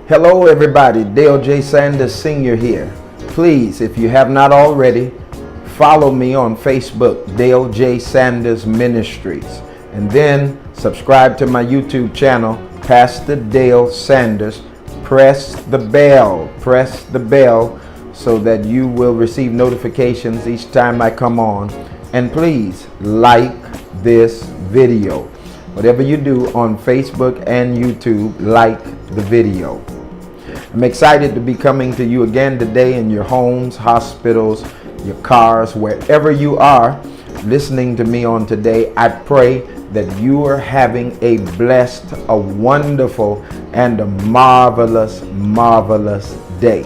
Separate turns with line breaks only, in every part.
Hello everybody, Dilton St Sr. here. Please, if you have not already, follow me on Facebook, Dilton St Ministries, and then subscribe to my YouTube channel, Pastordjs Sanders. Press the bell so that you will receive notifications each time I come on. And please like this video. Whatever you do on Facebook and YouTube, like the video. I'm excited to be coming to you again today in your homes, hospitals, your cars, wherever you are listening to me on today. I pray that you are having a blessed, a wonderful, and a marvelous day.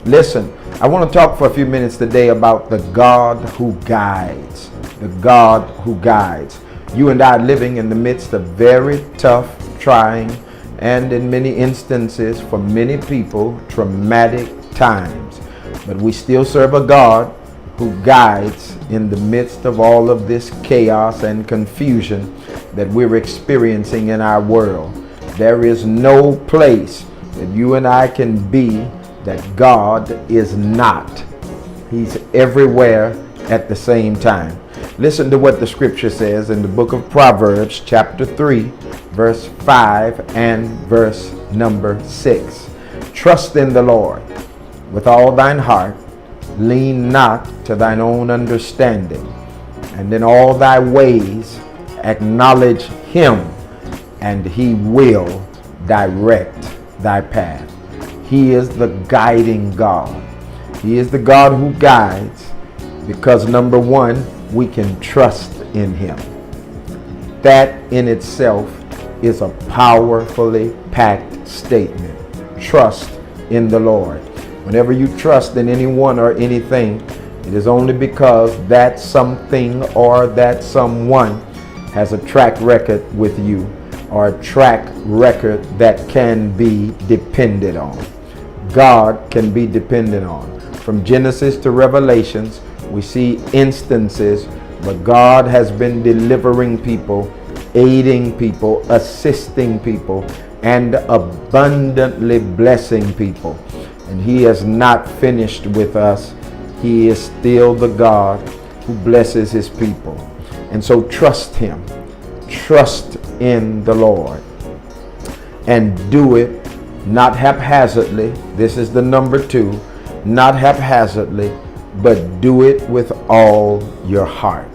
Listen, I want to talk for a few minutes today about the God who guides. The God who guides. You and I are living in the midst of very tough, trying, and in many instances, for many people, traumatic times. But we still serve a God who guides in the midst of all of this chaos and confusion that we're experiencing in our world. There is no place that you and I can be that God is not. He's everywhere at the same time. Listen to what the scripture says in the book of Proverbs, chapter 3, verse 5 and verse number 6. Trust in the Lord with all thine heart, lean not to thine own understanding, and in all thy ways acknowledge him, and he will direct thy path. He is the guiding God. He is the God who guides because, number one, we can trust in him. That in itself is a powerfully packed statement. Trust in the Lord. Whenever you trust in anyone or anything, it is only because that something or that someone has a track record with you, or a track record that can be depended on. God can be depended on. From Genesis to Revelations, we see instances where God has been delivering people, aiding people, assisting people, and abundantly blessing people. And he has not finished with us. He is still the God who blesses his people. And so trust him. Trust in the Lord. And do it not haphazardly. This is the number two. Not haphazardly, but do it with all your heart.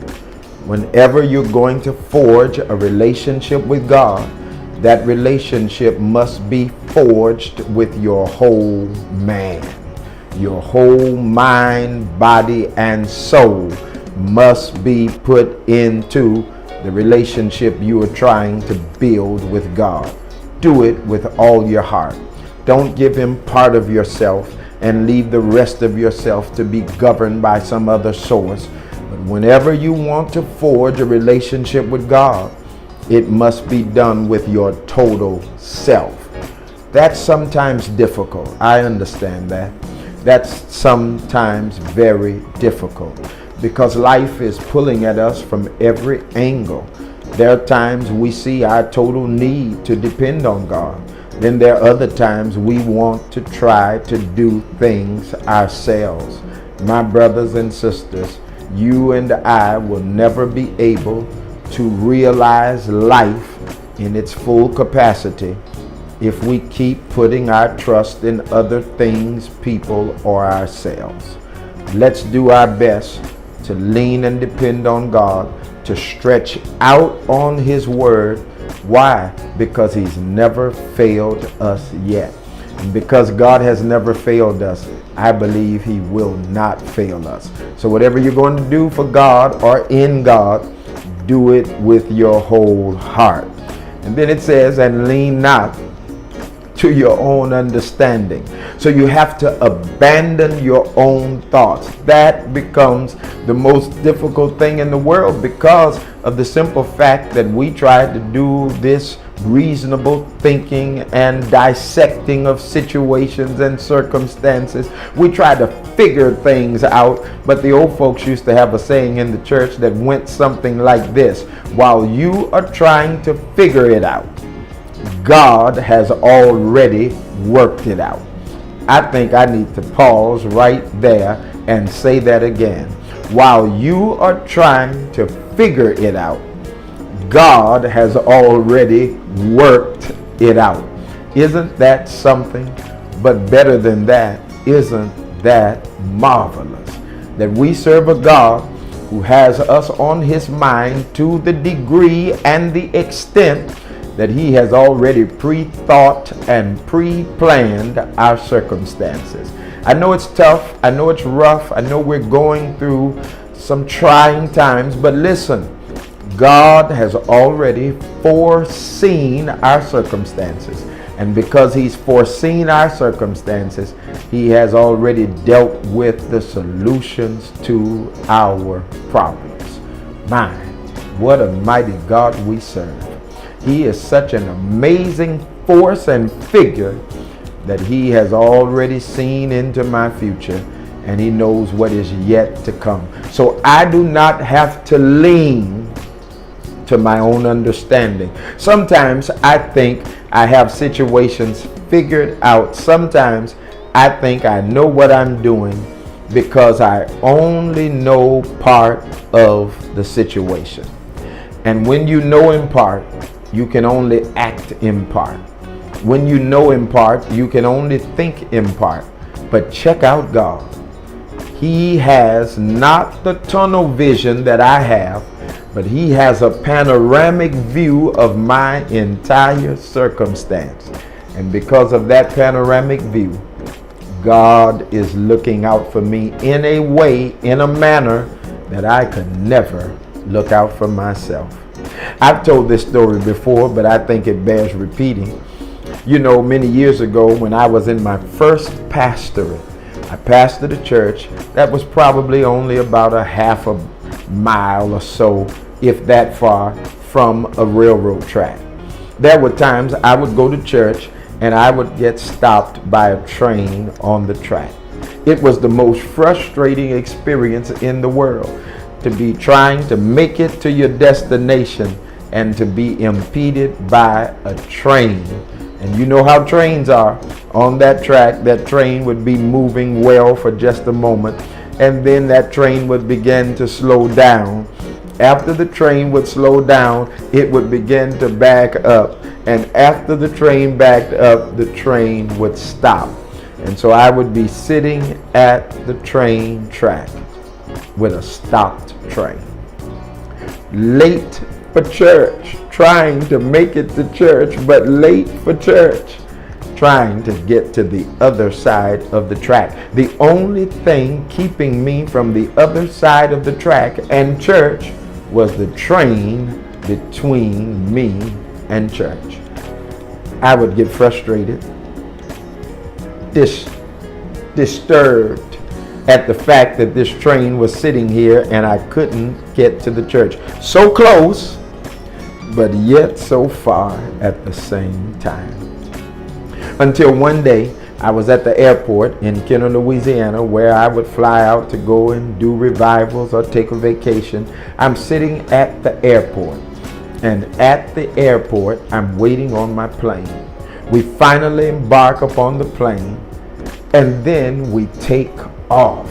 Whenever you're going to forge a relationship with God, that relationship must be forged with your whole man. Your whole mind, body, and soul must be put into the relationship you are trying to build with God. Do it with all your heart. Don't give him part of yourself and leave the rest of yourself to be governed by some other source. But whenever you want to forge a relationship with God, it must be done with your total self. That's sometimes difficult. I understand that. That's sometimes very difficult because life is pulling at us from every angle. There are times we see our total need to depend on God. Then there are other times we want to try to do things ourselves. My brothers and sisters, you and I will never be able to realize life in its full capacity if we keep putting our trust in other things, people, or ourselves. Let's do our best to lean and depend on God, to stretch out on his word. Why? Because he's never failed us yet. And because God has never failed us, I believe he will not fail us. So whatever you're going to do for God or in God, do it with your whole heart. And then it says, and lean not to your own understanding. So you have to abandon your own thoughts. That becomes the most difficult thing in the world because of the simple fact that we try to do this reasonable thinking and dissecting of situations and circumstances. We try to figure things out, but the old folks used to have a saying in the church that went something like this: while you are trying to figure it out, God has already worked it out. I think I need to pause right there and say that again. While you are trying to figure it out, God has already worked it out. Isn't that something? But better than that, isn't that marvelous? That we serve a God who has us on his mind to the degree and the extent that he has already pre-thought and pre-planned our circumstances. I know it's tough. I know it's rough. I know we're going through some trying times, but listen, God has already foreseen our circumstances. And because he's foreseen our circumstances, he has already dealt with the solutions to our problems. My, what a mighty God we serve. He is such an amazing force and figure that he has already seen into my future, and he knows what is yet to come. So I do not have to lean to my own understanding. Sometimes I think I have situations figured out. Sometimes I think I know what I'm doing because I only know part of the situation. And when you know in part, you can only act in part. When you know in part, you can only think in part. But check out God. He has not the tunnel vision that I have, but he has a panoramic view of my entire circumstance. And because of that panoramic view, God is looking out for me in a way, in a manner that I could never look out for myself. I've told this story before, but I think it bears repeating. You know, many years ago when I was in my first pastorate, I pastored a church that was probably only about a half a mile or so, if that far, from a railroad track. There were times I would go to church and I would get stopped by a train on the track. It was the most frustrating experience in the world, to be trying to make it to your destination and to be impeded by a train. And you know how trains are. On that track, that train would be moving well for just a moment, and then that train would begin to slow down. After the train would slow down, it would begin to back up. And after the train backed up, the train would stop. And so I would be sitting at the train track with a stopped train, late for church, trying to make it to church, but late for church, trying to get to the other side of the track. The only thing keeping me from the other side of the track and church was the train between me and church. I would get frustrated, disturbed at the fact that this train was sitting here and I couldn't get to the church. So close, but yet so far at the same time. Until one day, I was at the airport in Kenner, Louisiana, where I would fly out to go and do revivals or take a vacation. I'm sitting at the airport, and at the airport, I'm waiting on my plane. We finally embark upon the plane, and then we take off.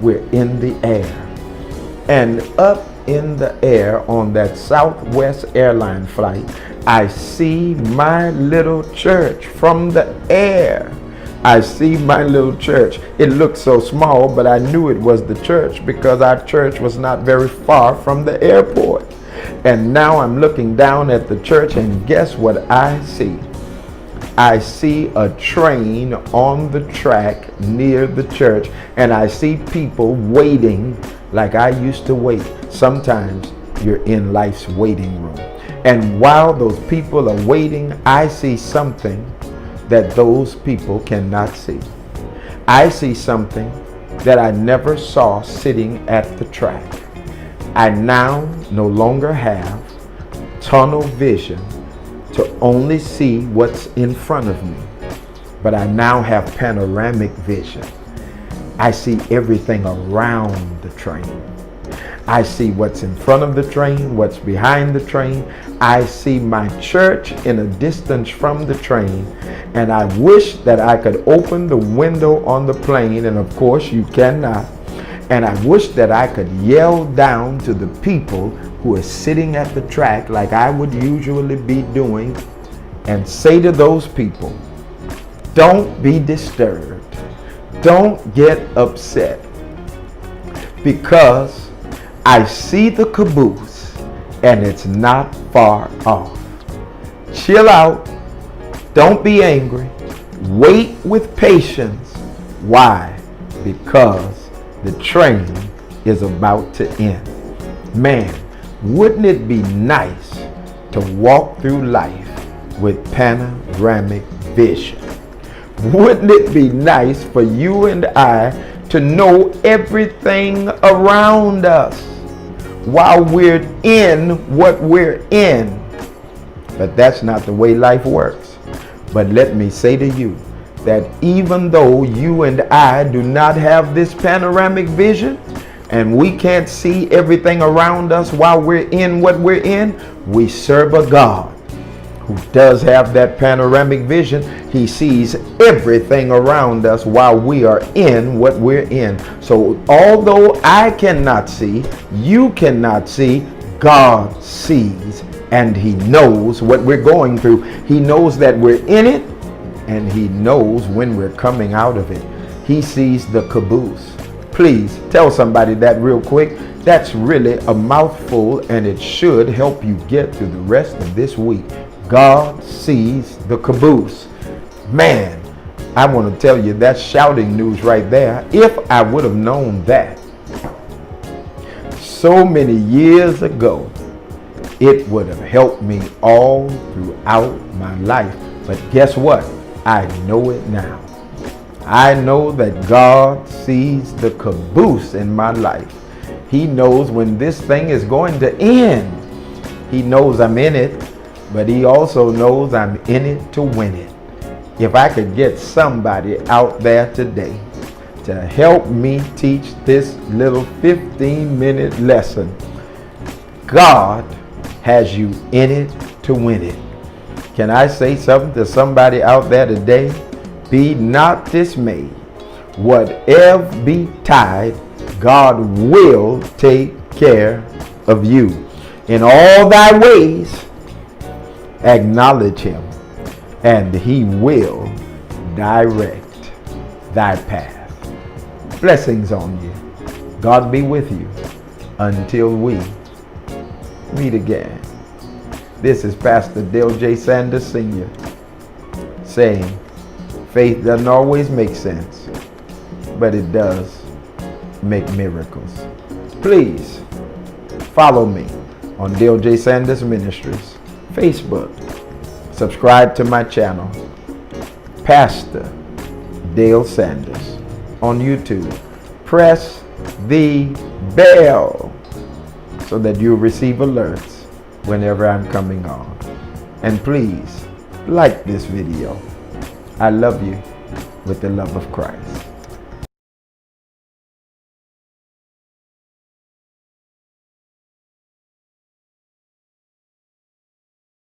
We're in the air. And up in the air on that Southwest airline flight, I see my little church from the air. I see my little church. It looked so small, but I knew it was the church because our church was not very far from the airport. And now I'm looking down at the church, and guess what I see? I see a train on the track near the church, and I see people waiting like I used to wait. Sometimes you're in life's waiting room. And while those people are waiting, I see something that those people cannot see. I see something that I never saw sitting at the track. I now no longer have tunnel vision to only see what's in front of me, but I now have panoramic vision. I see everything around the train. I see what's in front of the train, what's behind the train. I see my church in a distance from the train. And I wish that I could open the window on the plane. And of course you cannot. And I wish that I could yell down to the people who are sitting at the track like I would usually be doing and say to those people, don't be disturbed. Don't get upset, because I see the caboose and it's not far off. Chill out. Don't be angry. Wait with patience. Why? Because the train is about to end. Man, wouldn't it be nice to walk through life with panoramic vision? Wouldn't it be nice for you and I to know everything around us while we're in what we're in? But that's not the way life works. But let me say to you that even though you and I do not have this panoramic vision and we can't see everything around us while we're in what we're in, we serve a God who does have that panoramic vision. He sees everything around us while we are in what we're in. So although I cannot see, you cannot see, God sees, and He knows what we're going through. He knows that we're in it, and He knows when we're coming out of it. He sees the caboose. Please tell somebody that real quick. That's really a mouthful, and it should help you get through the rest of this week. God sees the caboose. Man, I want to tell you, that's shouting news right there. If I would have known that so many years ago, it would have helped me all throughout my life. But guess what? I know it now. I know that God sees the caboose in my life. He knows when this thing is going to end. He knows I'm in it. But He also knows I'm in it to win it. If I could get somebody out there today to help me teach this little 15-minute lesson, God has you in it to win it. Can I say something to somebody out there today? Be not dismayed. Whatever betide, God will take care of you. In all thy ways, acknowledge Him, and He will direct thy path. Blessings on you. God be with you until we meet again. This is Pastor Dilton St Sr. saying, faith doesn't always make sense, but it does make miracles. Please follow me on Dilton St Ministries Facebook. Subscribe to my channel, Pastor Dale Sanders, on YouTube. Press the bell so that you'll receive alerts whenever I'm coming on. And please like this video. I love you with the love of Christ.